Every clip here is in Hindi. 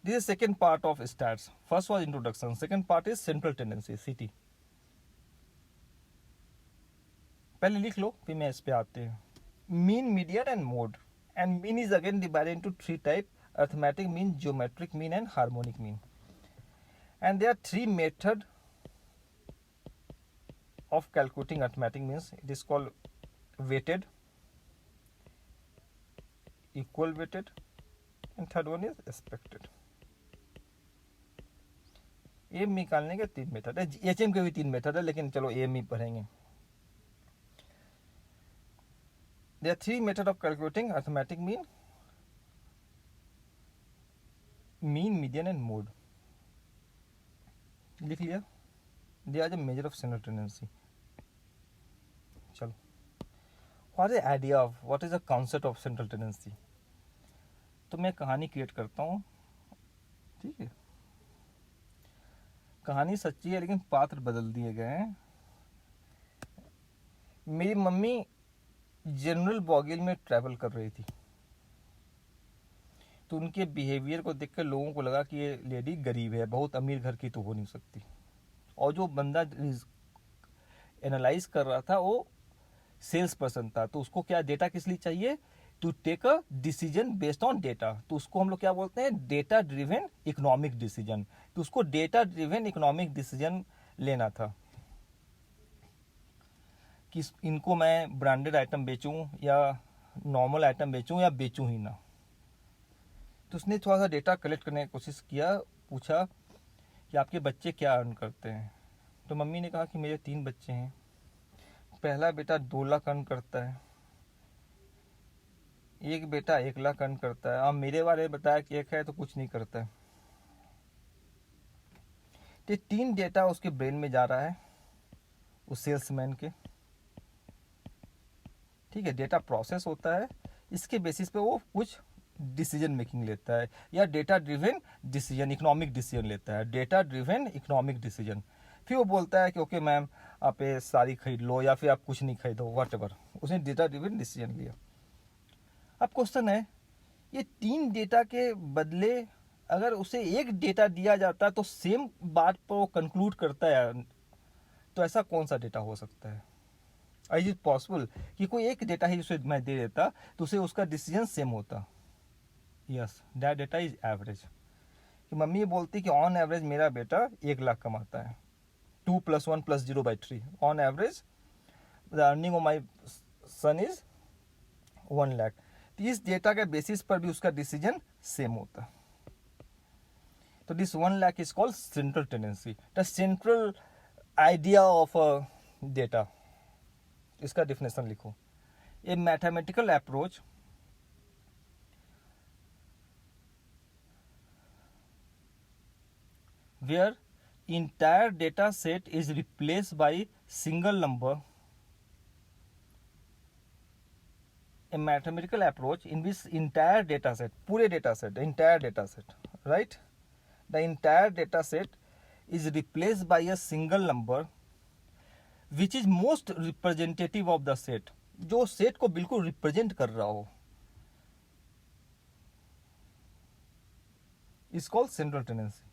This is second part of stats. First was introduction. Second part is central tendency, CT. पहले लिख लो, फिर मैं इस पे आते हैं. Mean, median and mode. And mean is again divided into three types: arithmetic mean, geometric mean and harmonic mean. And there are three methods of calculating arithmetic means. It is called weighted, equal weighted, and third one is expected. M निकालने के तीन मेथड है, एचएम के भी तीन मेथड है, लेकिन चलो एम ही पढ़ेंगे. There are three methods of calculating arithmetic mean, median and mode. लिख लिया. They are the measure of central tendency. चलो, what is the idea of, what is the concept of central tendency? तो मैं कहानी क्रिएट करता हूँ, ठीक है. कहानी सच्ची है लेकिन पात्र बदल दिए गए हैं. मेरी मम्मी जनरल बॉगिल में ट्रैवल कर रही थी, तो उनके बिहेवियर को देखकर लोगों को लगा कि ये लेडी गरीब है, बहुत अमीर घर की तो हो नहीं सकती. और जो बंदा एनालाइज कर रहा था वो सेल्स पर्सन था, तो उसको क्या डेटा किस लिए चाहिए? To take a decision based on data. तो उसको हम लोग क्या बोलते हैं? Data driven economic decision. तो उसको डेटा ड्रिवन इकोनॉमिक डिसीजन लेना था कि इनको मैं ब्रांडेड आइटम बेचूं या नॉर्मल आइटम बेचूं या बेचूं ही ना. तो उसने थोड़ा सा डेटा कलेक्ट करने की कोशिश किया. पूछा कि आपके बच्चे क्या अर्न करते हैं? तो मम्मी ने कहा कि मेरे 3 बच्चे हैं. पहला बेटा 2 लाख अर्न करता है, एक बेटा 1 लाख अर्न करता है. अब मेरे बारे में बताया कि एक है तो कुछ नहीं करता है. तो 3 डेटा उसके ब्रेन में जा रहा है, उस सेल्समैन के. ठीक है, डेटा प्रोसेस होता है, इसके बेसिस पे वो कुछ डिसीजन मेकिंग लेता है, या data driven decision, economic decision लेता है. Data driven economic decision. फिर वो बोलता है कि ओके मैम आप ये साड़ी खरीद लो या फिर आप कुछ नहीं खरीदो, वट एवर. उसने डेटा ड्रिवन डिसीजन लिया. अब क्वेश्चन है, ये 3 डेटा के बदले अगर उसे एक डेटा दिया जाता तो सेम बात पर वो कंक्लूड करता है, तो ऐसा कौन सा डेटा हो सकता है? इज इट पॉसिबल कि कोई एक डेटा ही उसे मैं दे देता तो उसे उसका डिसीजन सेम होता? Yes, that data is average. कि मम्मी ये बोलती कि ऑन एवरेज मेरा बेटा 1 लाख कमाता है, 2 + 1 + 0/3. On average the earning of my son is 1 lakh. तो इस डेटा के बेसिस पर भी उसका डिसीजन सेम होता. तो this 1 lakh is called central tendency, the central idea of data. इसका डिफिनेशन लिखो. ए mathematical approach where entire data set is replaced by single number. A mathematical approach in which entire data set, पूरे data set, entire data set, right? The entire data set is replaced by a single number which is most representative of the set. जो set को बिल्कुल रिप्रेजेंट कर रहा हो, is called central tendency.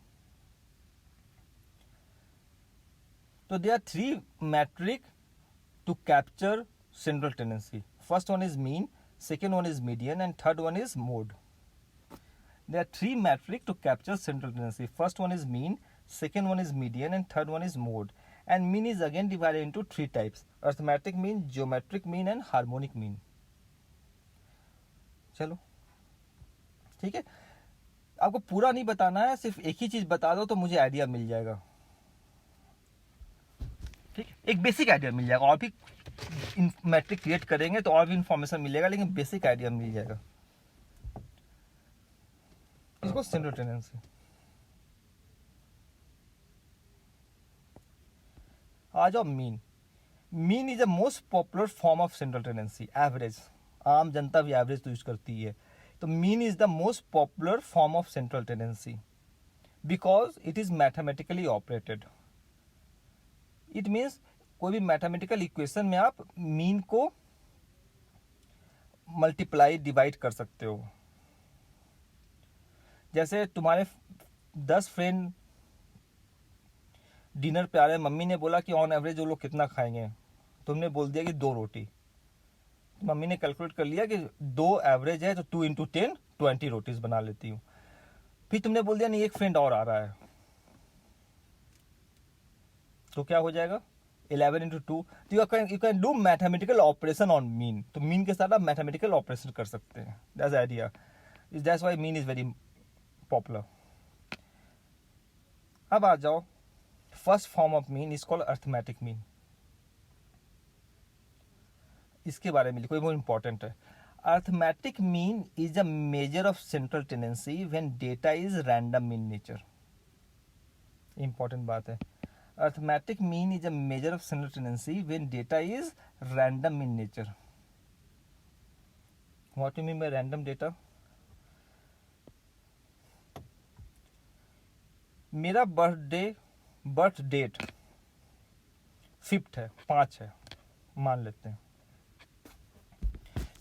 So there are 3 metrics to capture central tendency. First one is mean, second one is median, and third one is mode. There are 3 metrics to capture central tendency. First one is mean, second one is median, and third one is mode. And mean is again divided into 3 types: arithmetic mean, geometric mean, and harmonic mean. चलो ठीक है, आपको पूरा नहीं बताना है, सिर्फ एक ही चीज बता दो तो मुझे आइडिया मिल जाएगा. ठीक है, एक बेसिक आइडिया मिल जाएगा. और भी मैट्रिक क्रिएट करेंगे तो और भी इंफॉर्मेशन मिलेगा, लेकिन बेसिक आइडिया मिल जाएगा. इसको सेंट्रल टेंडेंसी. आ जाओ mean. Mean is the most popular form of central tendency. Average, आम जनता भी एवरेज तो यूज करती है. तो mean is the most popular form of central tendency because it is mathematically operated. It means कोई भी मैथमेटिकल इक्वेशन में आप मीन को मल्टीप्लाई डिवाइड कर सकते हो. जैसे तुम्हारे 10 फ्रेंड डिनर पे आ रहे हैं, मम्मी ने बोला कि ऑन एवरेज वो लोग कितना खाएंगे, तुमने बोल दिया कि 2 रोटी। मम्मी ने कैलकुलेट कर लिया कि 2 एवरेज है तो 2 इंटू 10 20 रोटीज बना लेती हूँ। फिर तुमने बोल दिया नहीं एक फ्रेंड और आ रहा है, तो क्या हो जाएगा 11 इंटू 2। तो you can do mathematical operation on mean. तो मीन के साथ आप मैथमेटिकल ऑपरेशन कर सकते हैं। That's idea, that's why mean is very popular. अब आ जाओ, first form of mean is called arithmetic mean. इसके बारे में लिखो, वो इंपॉर्टेंट है। Arithmetic mean is a measure of central tendency when data is random in nature. Important बात है। Arithmetic mean is a measure of central tendency when data is random in nature. What you mean by random data? मेरा बर्थ डेट 5th है, 5 है मान लेते हैं।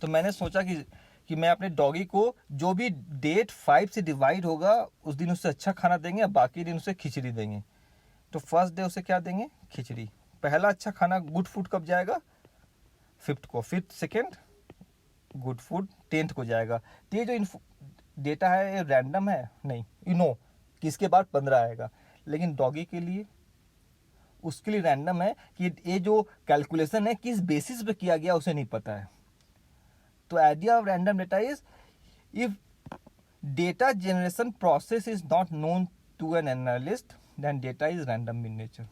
तो मैंने सोचा कि मैं अपने डॉगी को जो भी डेट 5 से डिवाइड होगा उस दिन उससे अच्छा खाना देंगे, और बाकी दिन उसे खिचड़ी देंगे। तो फर्स्ट डे उसे क्या देंगे? खिचड़ी। पहला अच्छा खाना गुड फूड कब जाएगा? 5th को। 5th second good food 10th को जाएगा। तो ये जो डेटा है ये रैंडम है नहीं, यू नो कि इसके बाद 15 आएगा। लेकिन डॉगी के लिए, उसके लिए रैंडम है कि ये जो कैलकुलेशन है किस बेसिस पे किया गया उसे नहीं पता है। तो idea of random data is if data generation process is not known to an analyst then data is random in nature.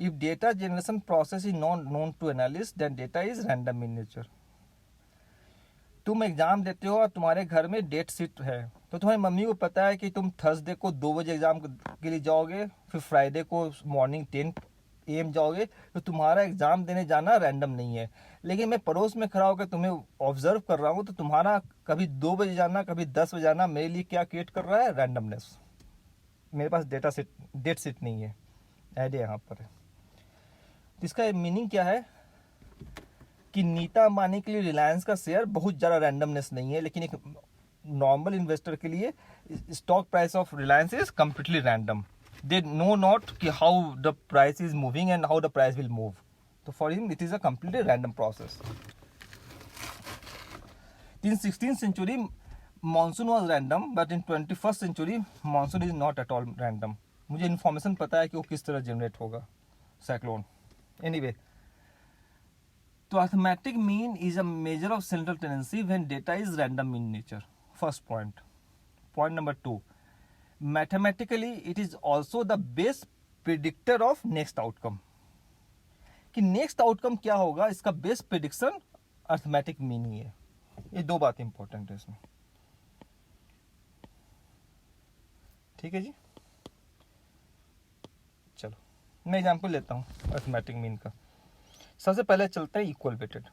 If data generation process is not known to analyst then data is random in nature. तुम एग्जाम देते हो और तुम्हारे घर में डेट शीट है, तो तुम्हारी मम्मी को पता है कि तुम थर्सडे को 2 बजे एग्जाम के लिए जाओगे, फिर फ्राइडे को मॉर्निंग 10 AM जाओगे। तो तुम्हारा एग्जाम देने जाना रैंडम नहीं है। लेकिन मैं पड़ोस में खड़ा होकर तुम्हें ऑब्जर्व कर रहा हूँ, तो तुम्हारा कभी 2 बजे जाना कभी 10 बजे जाना मेरे लिए क्या क्रिएट कर रहा है? रैंडमनेस। मेरे पास डेट शीट नहीं है। आइडिया यहाँ पर है। तो इसका मीनिंग क्या है कि नीता अंबानी के लिए रिलायंस का शेयर बहुत ज़्यादा रैंडमनेस नहीं है, लेकिन एक नॉर्मल इन्वेस्टर के लिए stock price of Reliance is completely random. They know not कि how the price is moving and how the price will move. तो for him it is a completely random process. In 16th century monsoon was random, but in 21st century monsoon is not at all random. मुझे इन्फॉर्मेशन पता है कि वो किस तरह जनरेट होगा, साइक्लोन। एनीवे, तो arithmetic mean is a measure of central tendency when data is random in nature. First point. Point number 2, mathematically it is also the best predictor of next outcome. कि नेक्स्ट आउटकम क्या होगा इसका best prediction arithmetic mean he है। ये 2 बात इंपॉर्टेंट है इसमें। ठीक है जी, चलो मैं एग्जाम्पल लेता हूँ अर्थमेटिक मीन का। सबसे पहले चलते हैं इक्वल वेटेड।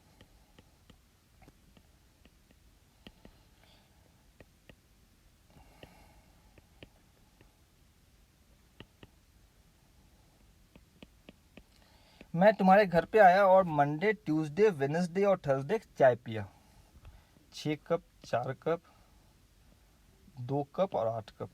मैं तुम्हारे घर पे आया और मंडे, ट्यूसडे, वेडनेसडे और थर्सडे चाय पिया। 6 कप, 4 कप, 2 कप और 8 कप।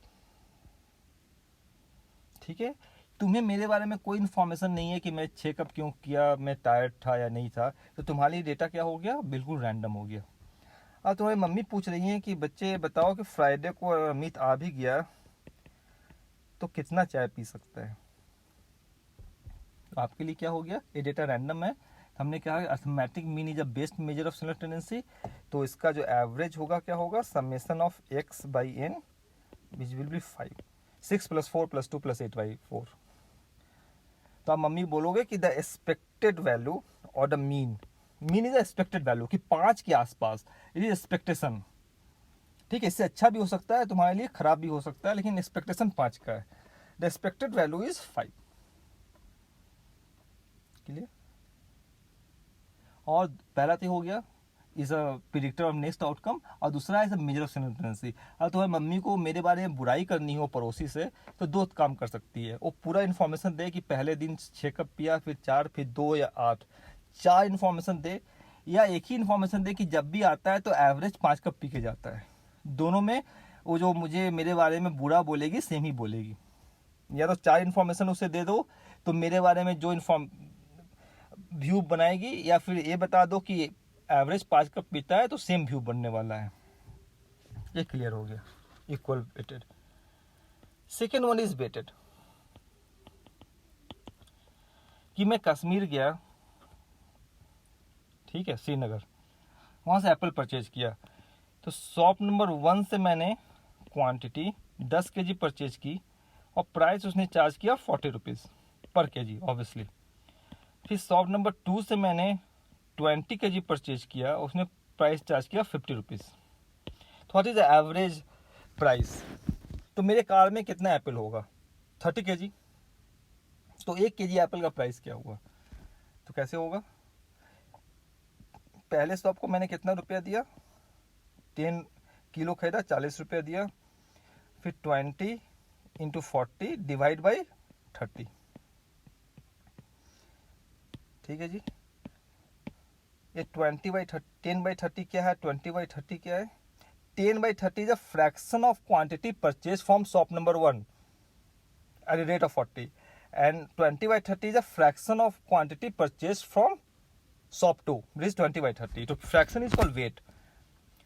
ठीक है, तुम्हें मेरे बारे में कोई इन्फॉर्मेशन नहीं है कि मैं 6 कप क्यों किया, मैं टायर्ड था या नहीं था। तो तुम्हारे लिए डेटा क्या हो गया? बिल्कुल रैंडम हो गया। अब तुम्हारी मम्मी पूछ रही हैं कि बच्चे बताओ कि फ्राइडे को अमित आ भी गया तो कितना चाय पी सकता है। तो आपके लिए क्या हो गया? ये डेटा रैंडम है। हमने कहा arithmetic mean is a best measure of central tendency. तो इसका जो एवरेज होगा क्या होगा? Summation of x by n which will be 5। 6 + 4 + 2 + 8 by 4। तो आप मम्मी बोलोगे कि द एक्सपेक्टेड वैल्यू और the mean is expected value कि 5 के आसपास, इट इज एक्सपेक्टेशन। ठीक है, इससे अच्छा भी हो सकता है तुम्हारे लिए, खराब भी हो सकता है, लेकिन एक्सपेक्टेशन 5 का है। The expected value is 5। Clear? और पहला तो हो गया is a predictor of next outcome, और दूसरा is a measure of central tendency. अब तुम्हारी मम्मी को मेरे बारे में बुराई करनी हो पड़ोसी से, तो 2 काम कर सकती है। वो पूरा इन्फॉर्मेशन दे कि पहले दिन 6 कप पिया, फिर 4, फिर 2 या 8। 4 इन्फॉर्मेशन दे, या एक ही इन्फॉर्मेशन दे कि जब भी आता है तो एवरेज 5 कप पी के जाता है। दोनों में वो जो मुझे मेरे बारे में बुरा बोलेगी सेम ही बोलेगी। या तो 4 इन्फॉर्मेशन उसे दे दो तो मेरे बारे में जो व्यू बनाएगी, या फिर ये बता दो कि एवरेज 5 कप पीता है तो सेम व्यू बनने वाला है। ये क्लियर हो गया, equal weighted. Second one is weighted, कि मैं कश्मीर गया, ठीक है, श्रीनगर, वहाँ से एप्पल परचेज किया, तो शॉप नंबर 1 से मैंने क्वांटिटी 10 kg परचेज की और प्राइस उसने चार्ज किया 40 रुपीज़ पर kg ऑब्वियसली। फिर शॉप नंबर 2 से मैंने 20 kg परचेज किया, उसने प्राइस चार्ज किया 50 रुपीज़। तो what is the average price? तो मेरे कार में कितना एप्पल होगा? 30 kg। तो 1 kg एप्पल का प्राइस क्या हुआ? तो कैसे होगा? पहले शॉप को मैंने कितना रुपया दिया? 10 किलो खरीदा, 40 रुपया दिया। फिर 20 इंटू 40 डिवाइड बाई 30, ठीक है जी। ये 10/30 क्या है? 20/30 क्या है? 10/30 is a fraction of quantity purchased from shop number 1 at the rate of 40, and 20/30 is a fraction of quantity purchased from shop 2, which is 20/30. So fraction is called weight.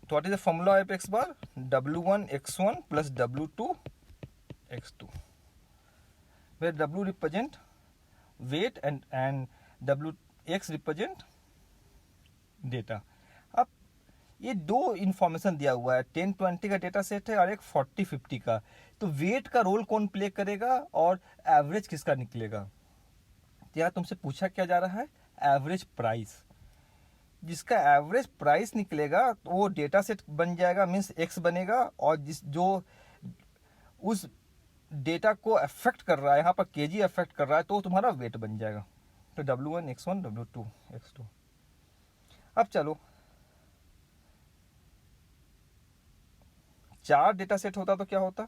So what is the formula of x bar? W1 x1 plus W2 x2, where W represent weight and x represent data. अब ये दो इन्फॉर्मेशन दिया हुआ है, 10-20 का डेटा सेट है और एक 40-50 का। तो वेट का रोल कौन प्ले करेगा और एवरेज किसका निकलेगा? तो यहाँ तुमसे पूछा क्या जा रहा है? Average price. जिसका एवरेज प्राइस निकलेगा तो वो डेटा सेट बन जाएगा, मीन्स एक्स बनेगा, और जो उस डेटा को अफेक्ट कर रहा है, यहाँ पर केजी अफेक्ट कर रहा है, तो तुम्हारा वेट बन जाएगा। तो W1 x1 W2 x2। अब चलो, 4 डेटा सेट होता तो क्या होता?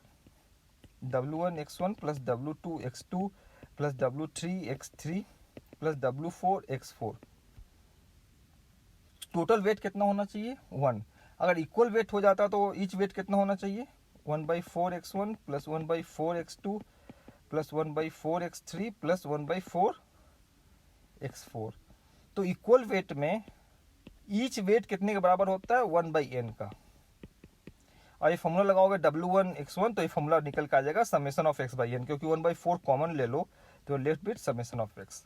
W1 x1 plus W2 x2 plus W3 x3 plus W4 x4। Total weight कितना होना चाहिए? 1। अगर इक्वल वेट हो जाता तो ईच वेट कितना होना चाहिए? 1/4 x1 plus 1/4 x2 plus 1/4 x3 plus 1/4 x4। तो इक्वल वेट में ईच वेट कितने के बराबर होता है? 1/n का। और ये फॉर्मूला लगाओगे W1 x1 तो ये फॉर्मूला निकल के आ जाएगा समेशन ऑफ x/n, क्योंकि 1/4 कॉमन ले लो तो left bit summation of x।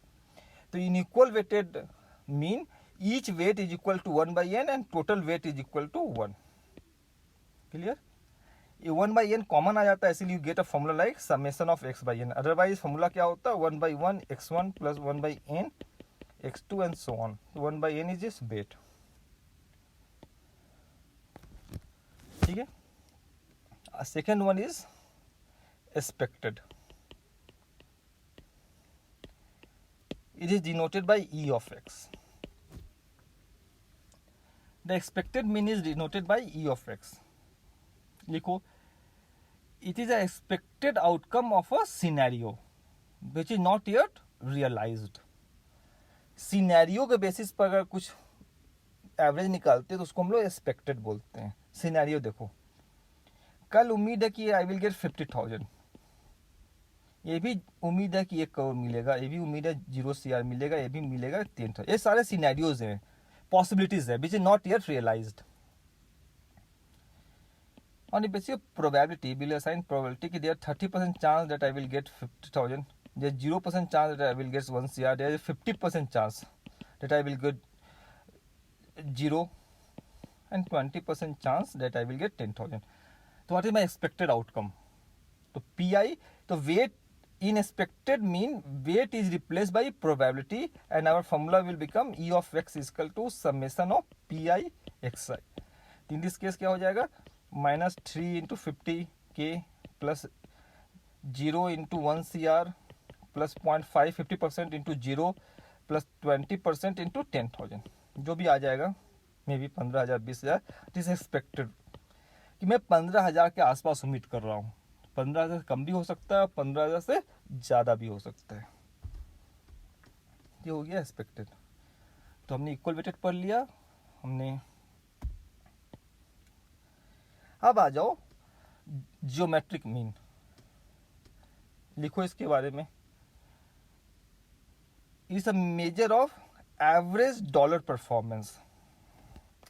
तो in equal weighted mean each weight is equal to 1/n and total weight is equal to 1। Clear? ये 1/n कॉमन आ जाता है, इसीलिए you get a formula like summation of x/n। Otherwise formula क्या होता है? 1/1 x1 plus 1/n x2 and so on. 1/n is this weight, ठीक है। Second one is expected. It is denoted by E of x. The expected mean is denoted by E of x. लिखो, it is an expected outcome of a scenario which is not yet realized. Scenario के बेसिस पर अगर कुछ एवरेज निकालते हैं तो उसको हम लोग एक्सपेक्टेड बोलते हैं। सिनेरियो देखो, कल उम्मीद है कि आई विल गेट 50,000, ये भी उम्मीद है कि 1 करोड़ मिलेगा, ये भी उम्मीद है 0 CR मिलेगा, ये भी मिलेगा 3,000। ये सारे सिनेरियोज हैं, पॉसिबिलिटीज है which is not yet realised. On the basis of probability will assign probability कि there 30% chance that I will get 50,000, there 0% chance that I will get 1 CR, there 50% chance that I will get 0 and 20% chance that I will get 10,000. तो what is my expected outcome? तो PI, तो weight in expected mean weight is replaced by probability and our formula will become E of x is equal to summation of PI xi. In this case क्या हो जाएगा? -3 into 50k plus 0 into 1 CR plus 0.5 50% into 0 plus 20% into 10,000, जो भी आ जाएगा मे बी 15,000 20,000। दिस एक्सपेक्टेड कि मैं 15,000 के आसपास उम्मीद कर रहा हूँ। 15,000 से कम भी हो सकता है, 15,000 से ज़्यादा भी हो सकता है। ये हो गया एक्सपेक्टेड। तो हमने इक्वल वेटेड पढ़ लिया हमने। अब आ जाओ ज्योमेट्रिक मीन, लिखो इसके बारे में। Is a measure of average dollar performance.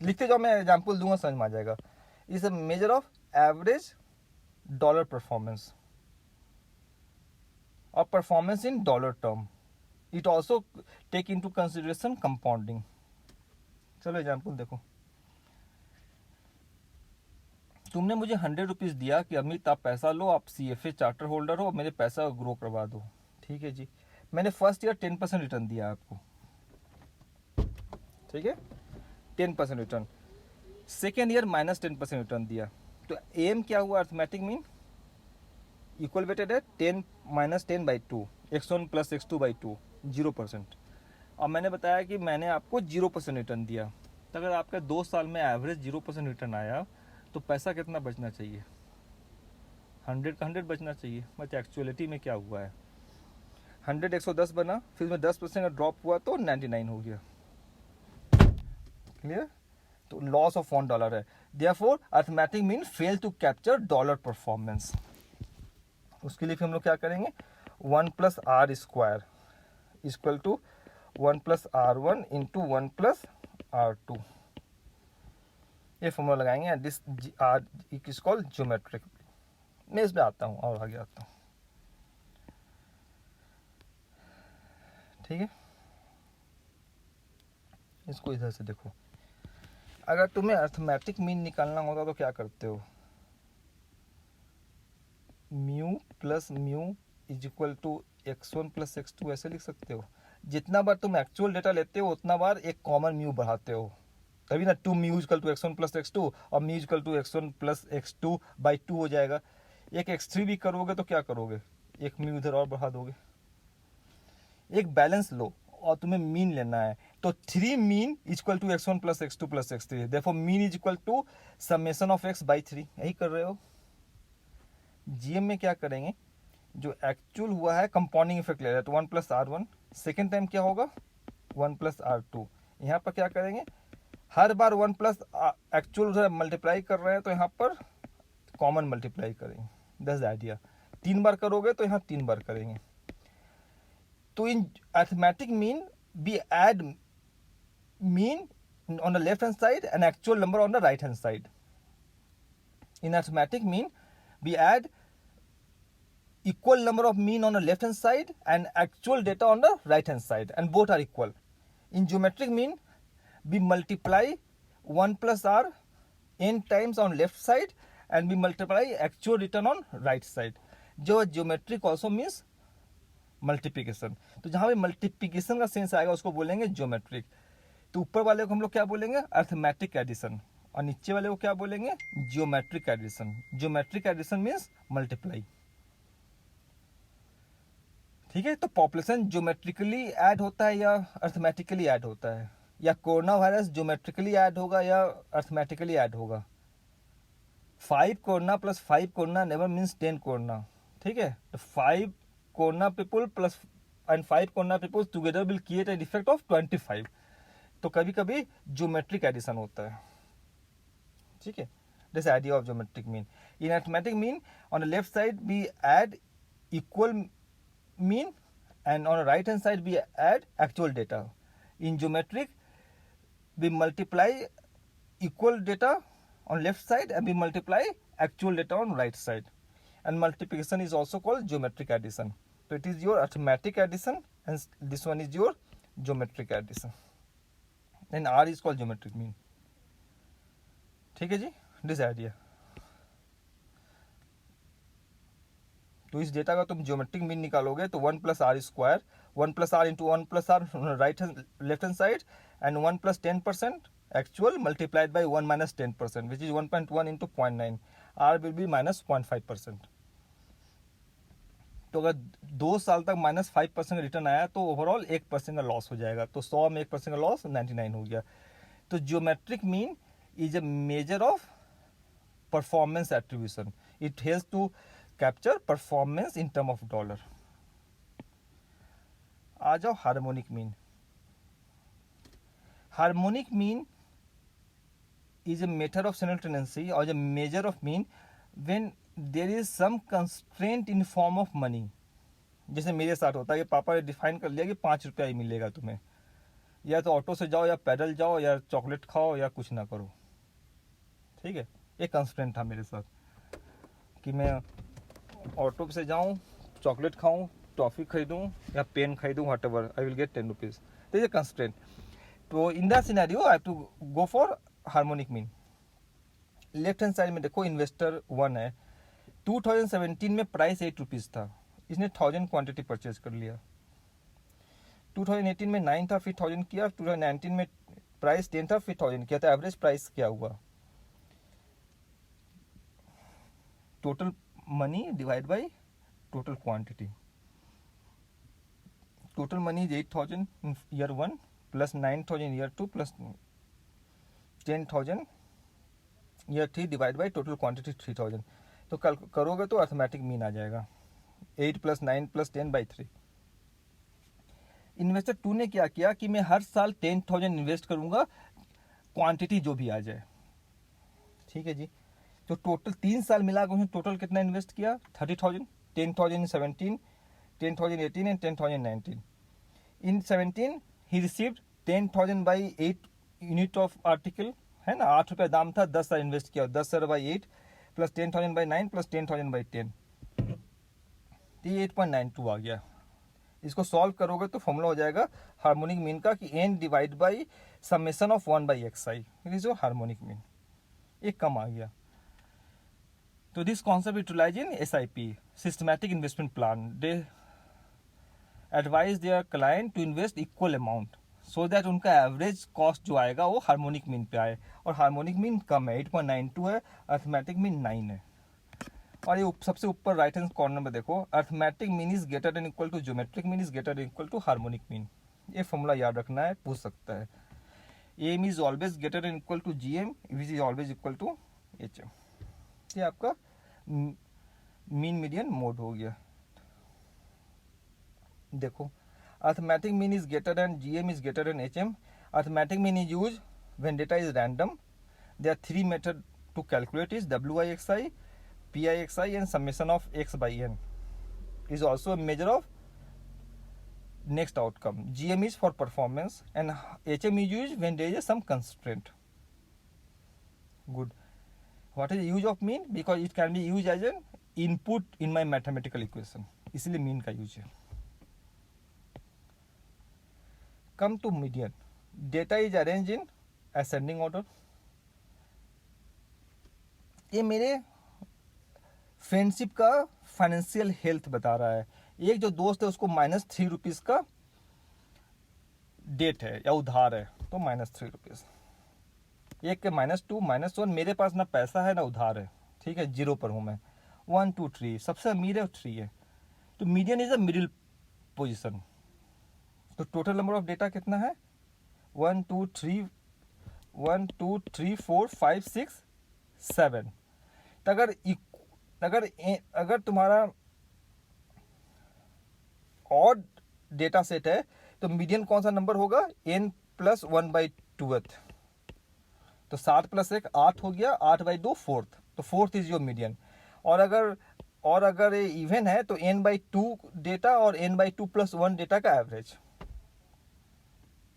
लिखते जाओ, मैं एग्जांपल दूंगा समझ में आ जाएगा। Is a measure of average dollar performance और performance in dollar term. It also take into consideration compounding. चलो एग्जाम्पल देखो। तुमने मुझे 100 रुपीज़ दिया कि अमित आप पैसा लो, आप CFA चार्टर होल्डर हो, मेरे पैसा ग्रो करवा दो। ठीक है जी, मैंने फर्स्ट ईयर 10% रिटर्न दिया आपको, ठीक है, 10% रिटर्न। सेकेंड ईयर -10% रिटर्न दिया। तो एम क्या हुआ, अर्थमेटिक मीन इक्वल वेटेड है 10 - 10/2, x1 + x2/2, 0%। और मैंने बताया कि मैंने आपको 0% रिटर्न दिया। तो अगर आपका 2 साल में एवरेज 0% रिटर्न आया तो पैसा कितना बचना चाहिए? 100 का 100 बचना चाहिए। बट एक्चुअलिटी में क्या हुआ है, 100 110 बना, फिर में 10% का ड्रॉप हुआ तो 99 हो गया। क्लियर? तो लॉस ऑफ $1 है। Therefore arithmetic mean fail to capture dollar performance. उसके लिए फिर हम लोग क्या करेंगे, 1 + r² equal to 1 + r1 into 1 + r2, ये फॉर्मूला लगाएंगे। This R is called geometric. मैं इसमें आता हूँ और आगे आता हूँ, ठीक है। इसको इधर से देखो, अगर तुम्हें अर्थमेटिक मीन निकालना होता तो क्या करते हो, mu plus mu is equal to x1 + x2 ऐसे लिख सकते हो। जितना बार तुम एक्चुअल डेटा लेते हो उतना बार एक कॉमन म्यू बढ़ाते हो, तभी ना 2 mu equal to x1 + x2 और mu equal to x1 + x2/2 हो जाएगा। एक x3 भी करोगे तो क्या करोगे, एक म्यू इधर और बढ़ा दोगे। एक बैलेंस लो और तुम्हें मीन लेना है, तो 3 mean equal to x1 + x2 + x3, therefore mean is equal to summation of x/3। यही कर रहे हो। जीएम में क्या करेंगे, जो एक्चुअल हुआ है कंपाउंडिंग इफेक्ट ले रहा है, तो 1 + r1। सेकेंड टाइम क्या होगा, 1 + r2। यहाँ पर क्या करेंगे, हर बार 1 प्लस एक्चुअल उधर मल्टीप्लाई कर रहे हैं तो यहाँ पर कॉमन मल्टीप्लाई करेंगे। That's the idea. 3 बार करोगे तो यहाँ 3 बार करेंगे। तो in arithmetic mean we add mean on the left hand side and actual number on the right hand side. In arithmetic mean we add equal number of mean on the left hand side and actual data on the right hand side, and both are equal. In geometric mean we multiply 1 + r n times on left side and we multiply actual return on right side. जो geometric also means मल्टीप्लिकेशन। तो जहां पे मल्टीप्लिकेशन का सेंस आएगा उसको बोलेंगे ज्योमेट्रिक। तो ऊपर वाले को हम लोग क्या बोलेंगे, अर्थमेटिक एडिशन, और नीचे वाले को क्या बोलेंगे, geometric addition. Geometric addition means multiply, ठीक है। तो पॉपुलेशन ज्योमेट्रिकली ऐड होता है या अर्थमेटिकली ऐड होता है, या कोरोना वायरस ज्योमेट्रिकली ऐड होगा या अर्थमेटिकली ऐड होगा। 5 corona + 5 corona never means 10 corona, ठीक है। तो 5 corona people plus and 5 corona people together will create an effect of 25। तो कभी कभी ज्योमेट्रिक एडिशन होता है, ठीक है। This idea of geometric mean. In arithmetic mean on the left side we add equal mean and on the right hand side we add actual data. In geometric we multiply equal data on left side and we multiply actual data on right side, and multiplication is also called geometric addition. So it is your arithmetic addition and this one is your geometric addition, and R is called geometric mean, ठीक है जी। This idea. तो इस डेटा का तुम ज्योमेट्रिक मीन निकालोगे तो 1 + r², 1 + r into 1 + r right hand left hand side and 1 + 10% actual multiplied by 1 - 10% which is 1.1 into 0.9, r will be -0.5%। तो अगर 2 साल तक -5% रिटर्न आया तो ओवरऑल 1% का लॉस हो जाएगा। तो 100 में 1% का लॉस 99 हो गया। तो geometric mean is a measure of performance attribution. It helps to capture performance in term of dollar. आ जाओ harmonic mean. Harmonic mean is a method of simultaneity or a measure of mean when there is some constraint in form of money. जैसे मेरे साथ होता है कि पापा ने डिफाइन कर लिया कि 5 रुपया ही मिलेगा तुम्हें, या तो ऑटो से जाओ या पैदल जाओ या चॉकलेट खाओ या कुछ ना करो, ठीक है। एक कंस्ट्रेंट था मेरे साथ कि मैं ऑटो से जाऊं, चॉकलेट खाऊं, टॉफ़ी खरीदूं या पेन खरीदूं, whatever, I will get 10 rupees. This is a constraint. तो in that scenario I have to go for harmonic mean. Left hand side में देखो इन्वेस्टर 1 है, 2017 में प्राइस 8 रुपीज़ था, इसने 1000 क्वांटिटी परचेज कर लिया। 2018 में 9 था, फिर 1000 किया, 2019 में प्राइस 10 था, फिर 1000 किया, तो एवरेज प्राइस क्या हुआ? Total money divide by total quantity. Total money is 8000 in year 1 plus 9000 year 2 plus 10,000 year 3 divide by total quantity 3000। तो कल करोगे तो अर्थमेटिक मीन आ जाएगा 8 + 9 + 10 by 3। इन्वेस्टर 2 ने क्या किया कि मैं हर साल 10,000 इन्वेस्ट करूंगा, क्वांटिटी जो भी आ जाए, ठीक है जी। तो टोटल 3 साल मिला के उसने टोटल कितना इन्वेस्ट किया? 30,000, 10,000 in 17, 10,000 18 and 10,000 19। In 17 he received 10,000 by 8 unit of article, है ना, 8 रुपया दाम था, 10 साल इन्वेस्ट किया, 10 साल by 8 plus 10,000 by 9 plus 10,000 by 10, तो ये 8.92 आ गया। इसको सॉल्व करोगे तो फॉर्मूला हो जाएगा हार्मोनिक मीन का कि n divide by summation of 1 by xi, it is harmonic mean. एक कम आ गया। तो this concept utilize in SIP, systematic investment plan. They advise their client to invest equal amount so that उनका एवरेज कॉस्ट जो आएगा वो हार्मोनिक मीन पे आए, और हार्मोनिक मीन कम है, 8.92 है, अर्थमेटिक मीन 9 है। और ये सबसे ऊपर राइट हैंड कॉर्नर में देखो, arithmetic mean is greater than equal to geometric mean is greater than equal to harmonic mean. ये फॉर्मूला याद रखना है, पूछ सकता है। M is always greater than equal to GM, which is always equal to HM। ये आपका मीन मीडियन मोड हो गया। देखो, arithmetic mean is greater than GM is greater than HM। Arithmetic mean is use when data is random. There are 3 method to calculate is WIXI, PIXI and summation of x by n is also a measure of next outcome. GM is for performance and HM is used when there is some constraint. Good. What is the use of mean? Because it can be used as an input in my mathematical equation. इसलिए mean का use है। Come to median. Data is arranged in ascending order. ये मेरे फ्रेंडशिप का फाइनेंशियल हेल्थ बता रहा है। एक जो दोस्त है उसको -3 रुपीज़ का डेट है या उधार है, तो -3 रुपीज़। एक के -2 -1, मेरे पास ना पैसा है ना उधार है, ठीक है, 0 पर हूँ मैं। 1 2 3, सबसे अमीर है 3 है, तो median is a middle position. तो टोटल नंबर ऑफ डेटा कितना है? 1 2 3 4 5 6 7। तो अगर तुम्हारा ऑड डेटा सेट है तो मीडियन कौन सा नंबर होगा? n + 1/2। तो 7 + 1 8 हो गया, 8/2 4, तो 4th इज योर मीडियन। और अगर ये इवन है तो n/2 डेटा और n/2 + 1 डेटा का एवरेज।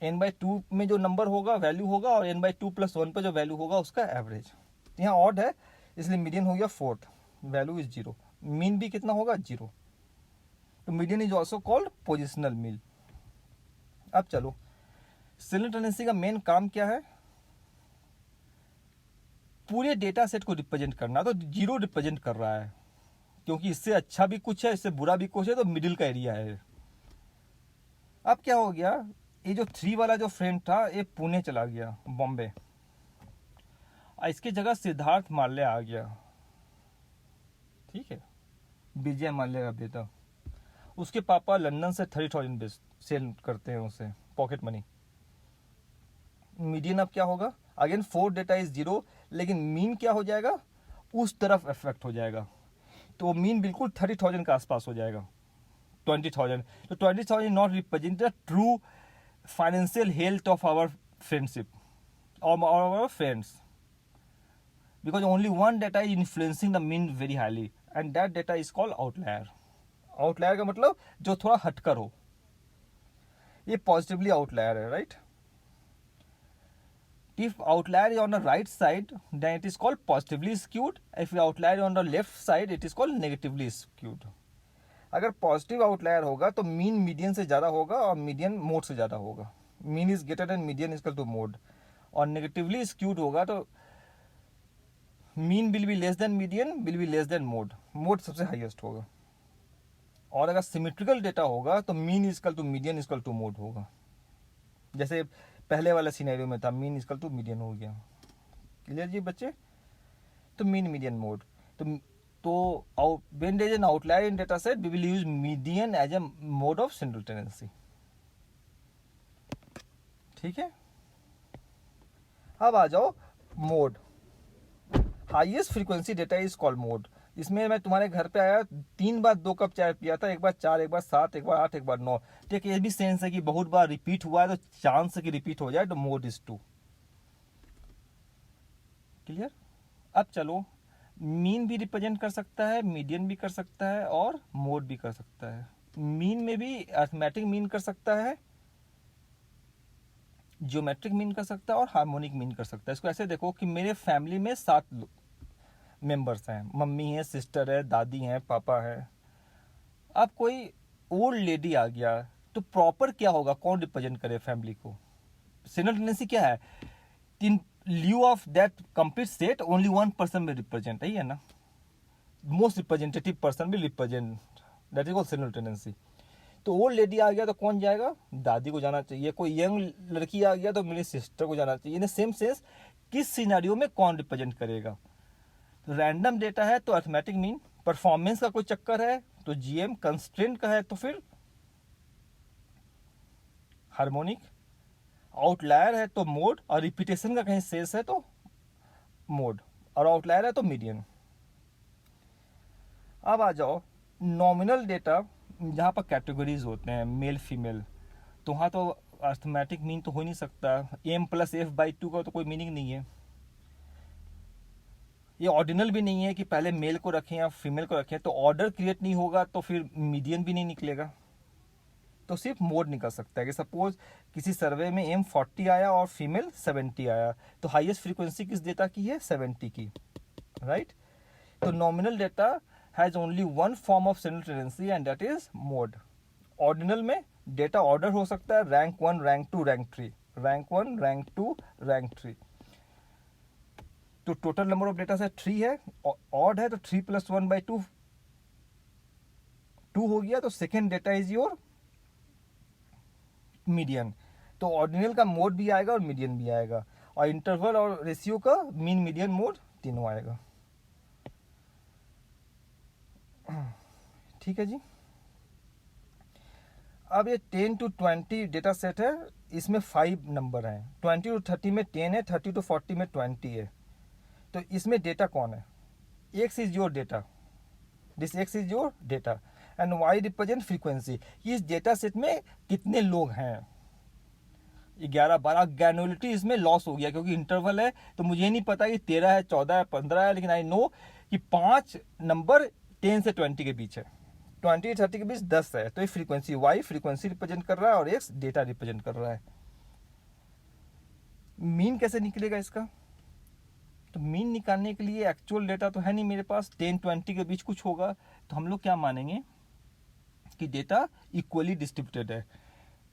n/2 में जो नंबर होगा वैल्यू होगा, और n/2 + 1 पे जो वैल्यू होगा उसका एवरेज। यहाँ ऑड है इसलिए मीडियन हो गया 4th, वैल्यू इज 0। मीन भी कितना होगा? 0। तो median is also called positional mean. अब चलो, सिमुलेटेनियसली का मेन काम क्या है? पूरे डेटा सेट को रिप्रेजेंट करना। तो 0 रिप्रेजेंट कर रहा है, क्योंकि इससे अच्छा भी कुछ है, इससे बुरा भी कुछ है, तो मिडिल का एरिया है। अब क्या हो गया, ये जो 3 वाला जो फ्रेंड था ये पुणे चला गया, बॉम्बे, और इसकी जगह सिद्धार्थ माल्य आ गया, ठीक है, विजय माल्या का बेटा। उसके पापा लंदन से 30,000 सेल करते हैं उसे, पॉकेट मनी। मीडियन अब क्या होगा? अगेन 4 डेटा इज 0, लेकिन मीन क्या हो जाएगा? उस तरफ इफेक्ट हो जाएगा, तो मीन बिल्कुल 30,000 के आसपास हो जाएगा, 20,000। तो 20,000 not represent the true financial health of our friendship और our friends. because only one data is influencing the mean very highly and that data is called outlier. Outlier का मतलब जो थोड़ा हटकर हो, ये positively outlier है, right? If outlier is on the right side, then it is called positively skewed. If outlier is on the left side, it is called negatively skewed. अगर पॉजिटिव आउटलायर होगा तो मीन मीडियन से ज़्यादा होगा और मीडियन मोड से ज़्यादा होगा. Mean is greater than median is equal to mode. और नेगेटिवली स्क्यूड होगा तो mean will be less than median, will be less than mode, mode सबसे हाईएस्ट होगा. और अगर सिमेट्रिकल डेटा होगा तो mean is equal to median is equal to mode होगा. जैसे पहले वाला सिनेरियो में था, mean is equal to median हो गया. क्लियर जी बच्चे? तो मीन मीडियन मोड. तो when there is an outlier in data set, we will use median as a mode of central tendency. ठीक है. अब आ जाओ mode. Highest frequency data is called mode. इसमें मैं तुम्हारे घर पे आया, 3 बार 2 कप चाय पिया था, एक बार 4, एक बार 7, एक बार 8, एक बार 9. ठीक है, ये भी सेंस है कि बहुत बार रिपीट हुआ है तो चांस है कि रिपीट हो जाए, तो मोड इज 2. क्लियर? अब चलो, मीन भी रिप्रेजेंट कर सकता है, मीडियन भी कर सकता है और मोड भी कर सकता है. मीन में भी अरिथमेटिक मीन कर सकता है, ज्योमेट्रिक मीन कर सकता है और हार्मोनिक मीन कर सकता है. इसको ऐसे देखो कि मेरे फैमिली में 7 मेंबर्स हैं. मम्मी है, सिस्टर है, दादी हैं, पापा है. अब कोई ओल्ड लेडी आ गया तो प्रॉपर क्या होगा, कौन रिप्रेजेंट करे फैमिली को? सिंगल टेंडेंसी क्या है? इन lieu of that complete set, only one person will represent, है ना? Most representative person will represent. That is called single tendency. तो ओल्ड लेडी आ गया तो कौन जाएगा? दादी को जाना चाहिए. कोई यंग लड़की आ गया तो मेरी सिस्टर को जाना चाहिए. इन सेम सेंस किस सिनेरियो में कौन रिप्रेजेंट करेगा? तो रैंडम डेटा है तो अरिथमेटिक मीन. परफॉर्मेंस का कोई चक्कर है तो जीएम. कंस्ट्रेंट का है तो फिर हार्मोनिक. आउटलायर है तो मोड. और रिपीटेशन का कहीं शेष है तो मोड. और आउटलायर है तो मीडियन. अब आ जाओ नॉमिनल डेटा, जहाँ पर कैटेगरीज होते हैं मेल फीमेल. तो वहाँ तो अरिथमेटिक मीन तो हो नहीं सकता. m + f/2 का तो कोई मीनिंग नहीं है. ये ऑर्डिनल भी नहीं है कि पहले मेल को रखें या फीमेल को रखें. तो ऑर्डर क्रिएट नहीं होगा तो फिर मीडियन भी नहीं निकलेगा. तो सिर्फ मोड निकल सकता है. कि सपोज किसी सर्वे में m 40 आया और फीमेल 70 आया, तो हाईएस्ट फ्रीक्वेंसी किस डेटा की है? 70 की, राइट? तो nominal data has only one form of central tendency and that is mode. Ordinal में डेटा ऑर्डर हो सकता है, rank 1, rank 2, rank 3, rank 1, rank 2, rank 3. तो टोटल नंबर ऑफ डेटा से 3 है. ऑड है तो 3 + 1/2 2 हो गया. तो second data is your median. तो ऑर्डिनल का मोड भी आएगा और मीडियन भी आएगा. और इंटरवल और रेशियो का मीन, मीडियन, मोड तीनों आएगा. ठीक है जी. अब ये 10 to 20 डेटा सेट है. इसमें 5 नंबर हैं. 20 to 30 में 10 है, 30 to 40 में 20 है. तो इसमें डेटा कौन है? X is your data. This X is your data and Y represent frequency. इस डेटा सेट में कितने लोग हैं? 11, 12. ग्रैनुलरिटी इसमें लॉस हो गया क्योंकि इंटरवल है. तो मुझे नहीं पता कि 13 है, 14 है, 15 है, लेकिन आई नो कि 5 नंबर 10 से 20 के बीच है. 20 30 के बीच 10 है. तो ये फ्रीक्वेंसी Y फ्रीक्वेंसी रिप्रेजेंट कर रहा है और X डेटा रिप्रेजेंट कर रहा है. मीन कैसे निकलेगा इसका? तो मीन निकालने के लिए एक्चुअल डेटा तो है नहीं मेरे पास. 10-20 के बीच कुछ होगा. तो हम लोग क्या मानेंगे कि डेटा इक्वली डिस्ट्रीब्यूटेड है.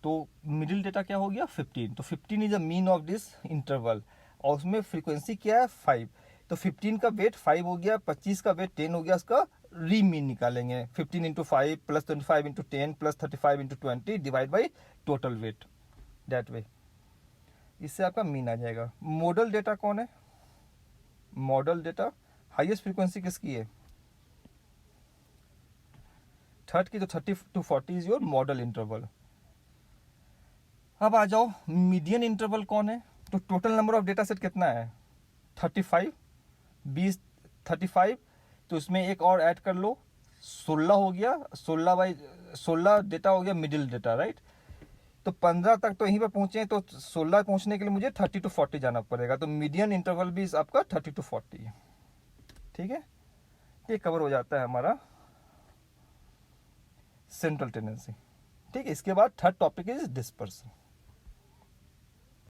तो मिडिल डेटा क्या हो गया? 15. तो 15 is a mean of this interval. और उसमें फ्रीक्वेंसी क्या है? 5. तो 15 का वेट 5 हो गया, 25 का वेट 10 हो गया. उसका री मीन निकालेंगे. 15 × 5 + 25 × 10 + 35 × 20 divide by total weight. That way इससे आपका मीन आ जाएगा. मॉडल डेटा कौन है? मॉडल डेटा हाईएस्ट फ्रीक्वेंसी किसकी है? 30 की. तो 30 to 40 is your model interval. अब आ जाओ मीडियन इंटरवल कौन है? तो total number of data set कितना है? 35. 20 35. तो इसमें एक और ऐड कर लो, 16 हो गया. 16 डेटा हो गया मिडिल डेटा, राइट? तो 15 तक तो यहीं पर पहुंचे, तो 16 पहुंचने के लिए मुझे 30 to 40 जाना पड़ेगा, तो मीडियन इंटरवल भी आपका 30 to 40 है। ठीक है, ये कवर हो जाता है हमारा सेंट्रल टेंडेंसी। ठीक है, इसके बाद थर्ड टॉपिक इज डिस्पर्सन।